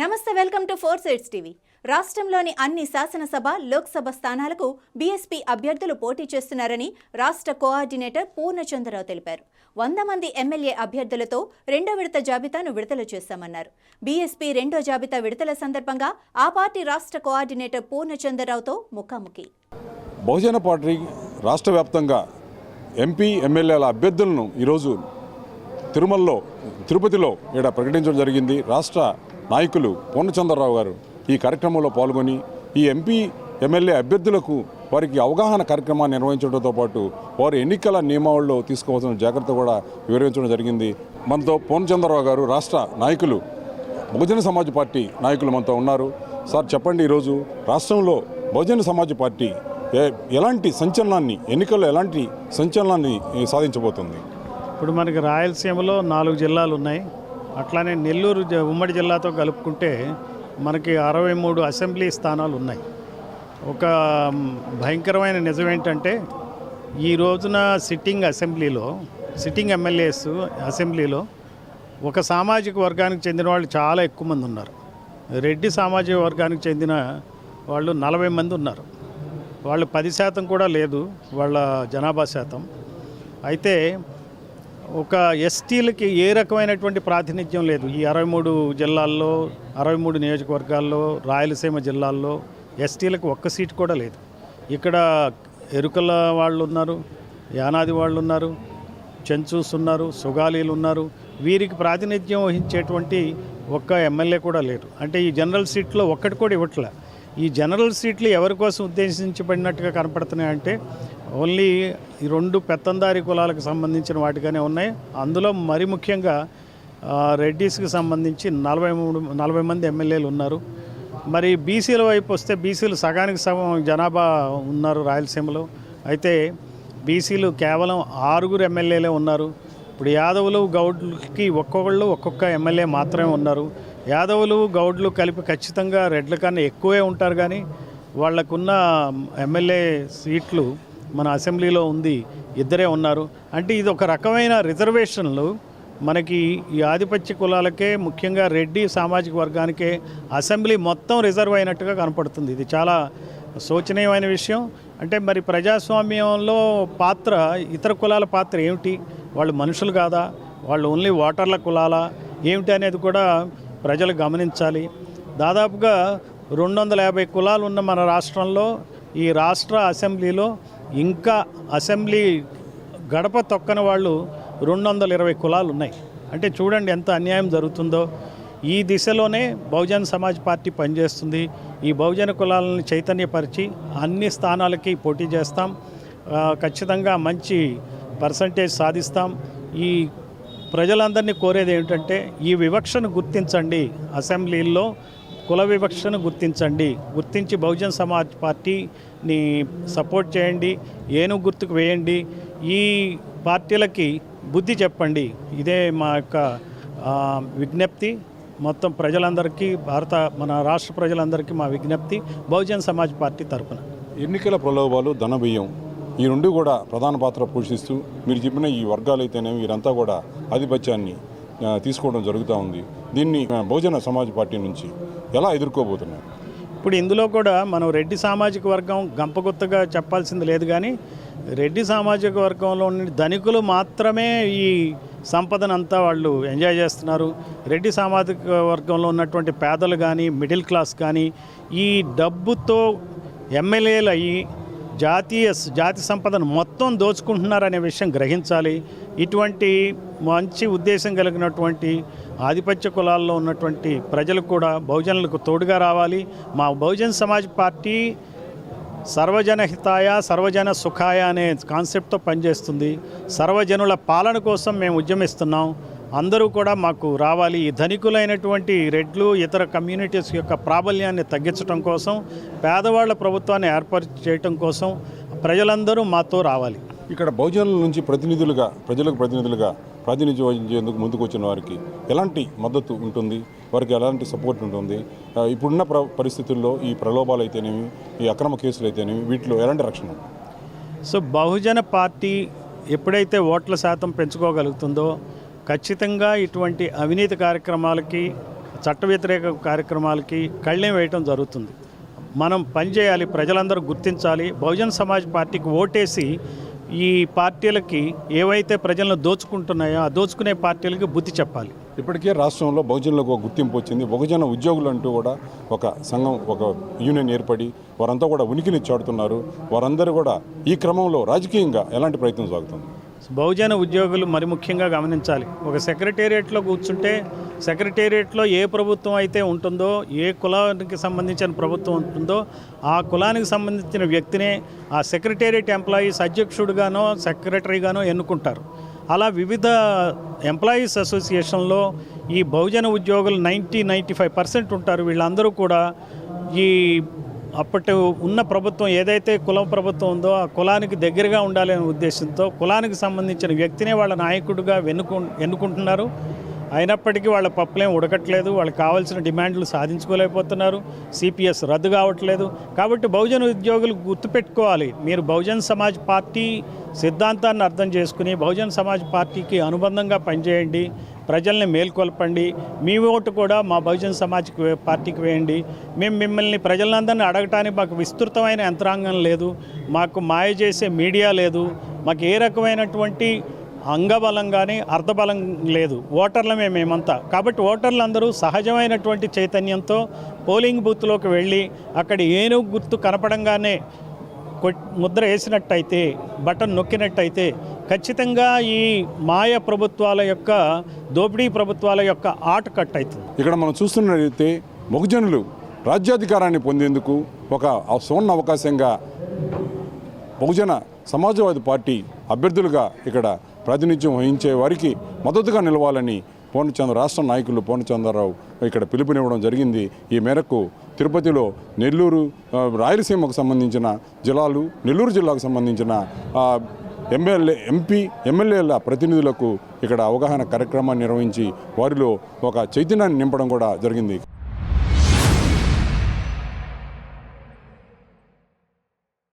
నమస్తే, welcome to 4 Sides TV. రాష్ట్రంలోని అన్ని శాసనసభ, లోక్సభ స్థానాలకు బీఎస్పీ అభ్యర్థులు పోటీ చేస్తున్నారని రాష్ట్ర కోఆర్డినేటర్ పూర్ణచంద్రరావు తెలిపారు. 100 మంది ఎమ్మెల్యే అభ్యర్థులతో రెండో విడత జాబితాను విడుదల చేశామన్నారు. బీఎస్పీ రెండో జాబితా విడుదల సందర్భంగా ఆ పార్టీ రాష్ట్ర కోఆర్డినేటర్ పూర్ణచంద్రరావుతో ముఖాముఖి. బహుజన పార్టీ రాష్ట్ర వ్యాప్తంగా ఎంపీ ఎమ్మెల్యేల అభ్యర్థులను ఈరోజు తిరుపతిలో ఇక్కడ ప్రకటించడం జరిగింది. రాష్ట్ర నాయకులు పూర్ణచంద్రరావు గారు ఈ కార్యక్రమంలో పాల్గొని ఈ ఎంపీ ఎమ్మెల్యే అభ్యర్థులకు వారికి అవగాహన కార్యక్రమాన్ని నిర్వహించడంతో పాటు వారు ఎన్నికల నియమావళిలో తీసుకోవాల్సిన జాగ్రత్త కూడా వివరించడం జరిగింది. మనతో పూర్ణచంద్రరావు గారు రాష్ట్ర నాయకులు, బహుజన సమాజ్ పార్టీ నాయకులు మనతో ఉన్నారు. సార్ చెప్పండి, ఈరోజు రాష్ట్రంలో బహుజన సమాజ్ పార్టీ ఎలాంటి సంచలనాన్ని, ఎన్నికల్లో ఎలాంటి సంచలనాన్ని సాధించబోతుంది? ఇప్పుడు మనకి రాయలసీమలో 4 జిల్లాలు ఉన్నాయి. అట్లానే నెల్లూరు ఉమ్మడి జిల్లాతో కలుపుకుంటే మనకి 63 అసెంబ్లీ స్థానాలు ఉన్నాయి. ఒక భయంకరమైన నిజం ఏంటంటే ఈ రోజున సిట్టింగ్ ఎమ్మెల్యేస్ అసెంబ్లీలో ఒక సామాజిక వర్గానికి చెందిన వాళ్ళు చాలా ఎక్కువ మంది ఉన్నారు. రెడ్డి సామాజిక వర్గానికి చెందిన వాళ్ళు 40 మంది ఉన్నారు. వాళ్ళు 10% కూడా లేదు వాళ్ళ జనాభా శాతం. అయితే ఒక ఎస్టీలకి ఏ రకమైనటువంటి ప్రాతినిధ్యం లేదు. ఈ 63 జిల్లాల్లో, 63 నియోజకవర్గాల్లో, రాయలసీమ జిల్లాల్లో ఎస్టీలకు ఒక్క సీటు కూడా లేదు. ఇక్కడ ఎరుకల వాళ్ళు ఉన్నారు, యానాది వాళ్ళు ఉన్నారు, చెంచూస్ ఉన్నారు, సుగాలీలు ఉన్నారు. వీరికి ప్రాతినిధ్యం వహించేటువంటి ఒక్క ఎమ్మెల్యే కూడా లేరు. అంటే ఈ జనరల్ సీట్లో ఒక్కటి కూడా ఇవ్వట్లే. ఈ జనరల్ సీట్లు ఎవరి కోసం ఉద్దేశించబడినట్టుగా కనపడుతున్నాయంటే ఓన్లీ ఈ 2 పెత్తందారీ కులాలకు సంబంధించిన వాటిగానే ఉన్నాయి. అందులో మరి ముఖ్యంగా రెడ్డీస్కి సంబంధించి 40 మంది ఎమ్మెల్యేలు ఉన్నారు. మరి బీసీల వైపు వస్తే బీసీలు సగానికి సగం జనాభా ఉన్నారు రాయలసీమలో. అయితే బీసీలు కేవలం 6 ఎమ్మెల్యేలే ఉన్నారు. ఇప్పుడు యాదవులు, గౌడ్లకి ఒక్కొక్క ఎమ్మెల్యే మాత్రమే ఉన్నారు. యాదవులు, గౌడ్లు కలిపి ఖచ్చితంగా రెడ్ల కన్నా ఎక్కువే ఉంటారు, కానీ వాళ్లకున్న ఎమ్మెల్యే సీట్లు మన అసెంబ్లీలో ఉంది 2 ఉన్నారు. అంటే ఇది ఒక రకమైన రిజర్వేషన్లు. మనకి ఈ ఆధిపత్య కులాలకే, ముఖ్యంగా రెడ్డి సామాజిక వర్గానికే అసెంబ్లీ మొత్తం రిజర్వ్ అయినట్టుగా కనపడుతుంది. ఇది చాలా శోచనీయమైన విషయం. అంటే మరి ప్రజాస్వామ్యంలో పాత్ర, ఇతర కులాల పాత్ర ఏమిటి? వాళ్ళు మనుషులు కాదా? వాళ్ళు ఓన్లీ ఓటర్ల కులాలా ఏమిటి అనేది కూడా ప్రజలు గమనించాలి. దాదాపుగా 250 కులాలు ఉన్న మన రాష్ట్రంలో ఈ రాష్ట్ర అసెంబ్లీలో ఇంకా అసెంబ్లీ గడప తొక్కని వాళ్ళు 220 కులాలు ఉన్నాయి. అంటే చూడండి ఎంత అన్యాయం జరుగుతుందో. ఈ దిశలోనే బహుజన సమాజ్ పార్టీ పనిచేస్తుంది. ఈ బహుజన కులాలను చైతన్యపరిచి అన్ని స్థానాలకి పోటీ చేస్తాం. ఖచ్చితంగా మంచి పర్సంటేజ్ సాధిస్తాం. ఈ ప్రజలందరినీ కోరేది ఏమిటంటే ఈ వివక్షను గుర్తించండి, అసెంబ్లీల్లో కుల వివక్షను గుర్తించి బహుజన సమాజ్ పార్టీని సపోర్ట్ చేయండి, ఏనుగు గుర్తుకు వేయండి, ఈ పార్టీలకి బుద్ధి చెప్పండి. ఇదే మా యొక్క విజ్ఞప్తి మొత్తం ప్రజలందరికీ, మన రాష్ట్ర ప్రజలందరికీ మా విజ్ఞప్తి బహుజన సమాజ్ పార్టీ తరఫున. ఎన్నికల ప్రలోభాలు, ధనవ్యయం ఈ 2 కూడా ప్రధాన పాత్ర పోషిస్తూ మీరు చెప్పిన ఈ వర్గాలు అయితేనేమి వీరంతా కూడా ఆధిపత్యాన్ని తీసుకోవడం జరుగుతూ ఉంది. దీన్ని బహుజన సమాజ్ పార్టీ నుంచి ఎలా ఎదుర్కోబోతున్నారు? ఇప్పుడు ఇందులో కూడా మనం రెడ్డి సామాజిక వర్గం గంపగుత్తగా చెప్పాల్సింది లేదు, కానీ రెడ్డి సామాజిక వర్గంలో ఉన్న ధనికులు మాత్రమే ఈ సంపదనంతా వాళ్ళు ఎంజాయ్ చేస్తున్నారు. రెడ్డి సామాజిక వర్గంలో ఉన్నటువంటి పేదలు కానీ, మిడిల్ క్లాస్ కానీ ఈ డబ్బుతో ఎమ్మెల్యేలు అయ్యి జాతి సంపదను మొత్తం దోచుకుంటున్నారనే విషయం గ్రహించాలి. ఇటువంటి మంచి ఉద్దేశం కలిగినటువంటి ఆధిపత్య కులాల్లో ఉన్నటువంటి ప్రజలు కూడా బహుజనులకు తోడుగా రావాలి. మా బహుజన సమాజ్ పార్టీ సర్వజన హితాయ, సర్వజన సుఖాయ అనే కాన్సెప్ట్తో పనిచేస్తుంది. సర్వజనుల పాలన కోసం మేము ఉద్యమిస్తున్నాం. అందరూ కూడా మాకు రావాలి. ఈ ధనికులైనటువంటి రెడ్లు, ఇతర కమ్యూనిటీస్ యొక్క ప్రాబల్యాన్ని తగ్గించడం కోసం, పేదవాళ్ల ప్రభుత్వాన్ని ఏర్పాటు చేయడం కోసం ప్రజలందరూ మాతో రావాలి. ఇక్కడ బహుజనుల నుంచి ప్రజలకు ప్రతినిధులుగా ప్రాతినిధ్యం వహించేందుకు ముందుకు వచ్చిన వారికి ఎలాంటి మద్దతు ఉంటుంది? వారికి ఎలాంటి సపోర్ట్ ఉంటుంది? ఇప్పుడున్న పరిస్థితుల్లో ఈ ప్రలోభాలు అయితేనేమి, ఈ అక్రమ కేసులు అయితేనేమి, వీటిలో ఎలాంటి రక్షణ? సో బహుజన పార్టీ ఎప్పుడైతే ఓట్ల శాతం పెంచుకోగలుగుతుందో ఖచ్చితంగా ఇటువంటి అవినీతి కార్యక్రమాలకి చట్ట వ్యతిరేక కార్యక్రమాలకి కళ్ళెం వేయటం జరుగుతుంది. మనం పనిచేయాలి, ప్రజలందరూ గుర్తించాలి. బహుజన్ సమాజ్ పార్టీకి ఓటేసి ఈ పార్టీలకి ఏవైతే ప్రజలను దోచుకుంటున్నాయో ఆ దోచుకునే పార్టీలకి బుద్ధి చెప్పాలి. ఇప్పటికే రాష్ట్రంలో బహుజనులకు ఒక గుర్తింపు వచ్చింది. బహుజన ఉద్యోగులు అంటూ కూడా ఒక సంఘం, ఒక యూనియన్ ఏర్పడి వారంతా కూడా ఉనికిని చాటుతున్నారు. వారందరూ కూడా ఈ క్రమంలో రాజకీయంగా ఎలాంటి ప్రయత్నం సాగుతుంది? బహుజన ఉద్యోగులు మరి ముఖ్యంగా గమనించాలి. ఒక సెక్రటేరియట్లో కూర్చుంటే సెక్రటేరియట్లో ఏ ప్రభుత్వం అయితే ఉంటుందో, ఏ కులానికి సంబంధించిన ప్రభుత్వం ఉంటుందో ఆ కులానికి సంబంధించిన వ్యక్తినే ఆ సెక్రటేరియట్ ఎంప్లాయీస్ అధ్యక్షుడిగానో సెక్రటరీగానో ఎన్నుకుంటారు. అలా వివిధ ఎంప్లాయీస్ అసోసియేషన్లో ఈ బహుజన ఉద్యోగులు 95% ఉంటారు. వీళ్ళందరూ కూడా ఈ అప్పటి ఉన్న ప్రభుత్వం ఏదైతే కులం ప్రభుత్వం ఉందో ఆ కులానికి దగ్గరగా ఉండాలనే ఉద్దేశంతో కులానికి సంబంధించిన వ్యక్తినే వాళ్ళ నాయకుడిగా ఎన్నుకుంటున్నారు. అయినప్పటికీ వాళ్ళ పప్పులేం ఉడకట్లేదు, వాళ్ళకి కావాల్సిన డిమాండ్లు సాధించుకోలేకపోతున్నారు. సిపిఎస్ రద్దు కావట్లేదు. కాబట్టి బహుజన ఉద్యోగులు గుర్తుపెట్టుకోవాలి, మీరు బహుజన్ సమాజ్ పార్టీ సిద్ధాంతాన్ని అర్థం చేసుకుని బహుజన్ సమాజ్ పార్టీకి అనుబంధంగా పనిచేయండి, ప్రజల్ని మేల్కొల్పండి. మీ ఓటు కూడా మా బహుజన్ సమాజ్ పార్టీకి వేయండి. మేము మిమ్మల్ని ప్రజలందరినీ అడగటానికి మాకు విస్తృతమైన యంత్రాంగం లేదు, మాకు మాయ చేసే మీడియా లేదు, మాకు ఏ రకమైనటువంటి అంగబలం కానీ అర్ధబలం లేదు. ఓటర్లమే మేమంతా. కాబట్టి ఓటర్లందరూ సహజమైనటువంటి చైతన్యంతో పోలింగ్ బూత్లోకి వెళ్ళి అక్కడ ఏనుగు గుర్తు కనపడంగానే ముద్ర వేసినట్టయితే, బటన్ నొక్కినట్టయితే ఖచ్చితంగా ఈ మాయ ప్రభుత్వాల యొక్క, దోపిడీ ప్రభుత్వాల యొక్క ఆట కట్ అవుతుంది. ఇక్కడ మనం చూస్తున్నట్లయితే బహుజనులు రాజ్యాధికారాన్ని పొందేందుకు ఒక సువర్ణ అవకాశంగా బహుజన సమాజవాది పార్టీ అభ్యర్థులుగా ఇక్కడ ప్రాతినిధ్యం వహించే వారికి మద్దతుగా నిలవాలని రాష్ట్ర నాయకులు పూర్ణచంద్రరావు ఇక్కడ పిలుపునివ్వడం జరిగింది. ఈ మేరకు తిరుపతిలో నెల్లూరు, రాయలసీమకు సంబంధించిన జిల్లాలు, నెల్లూరు జిల్లాకు సంబంధించిన ఎమ్మెల్యేల ప్రతినిధులకు ఇక్కడ అవగాహన కార్యక్రమాన్ని నిర్వహించి వారిలో ఒక చైతన్యాన్ని నింపడం కూడా జరిగింది.